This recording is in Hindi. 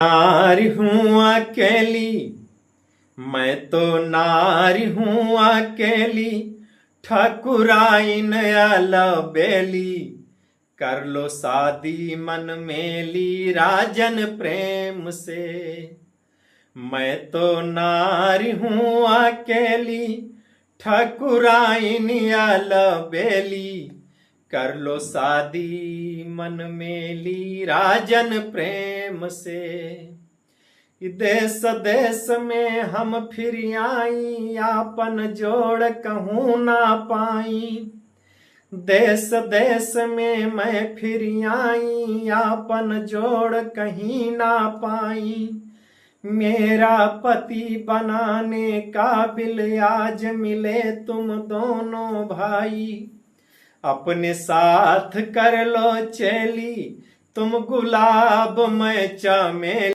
नारी हूँ अकेली, मैं तो नारी हूँ अकेली, ठकुराइन अलबेली, कर लो शादी मन मेली राजन प्रेम से। मैं तो नारी हूँ अकेली, ठकुराइन अलबेली, कर लो शादी मन मेली राजन प्रेम से। देश देश में हम फिर आई, आपन जोड़ कहूँ ना पाई। देश देश में मैं फिर आई, आपन जोड़ कहीं ना पाई। मेरा पति बनाने काबिल आज मिले तुम दोनों भाई। अपने साथ कर लो चेली, तुम गुलाब मैं चमेली।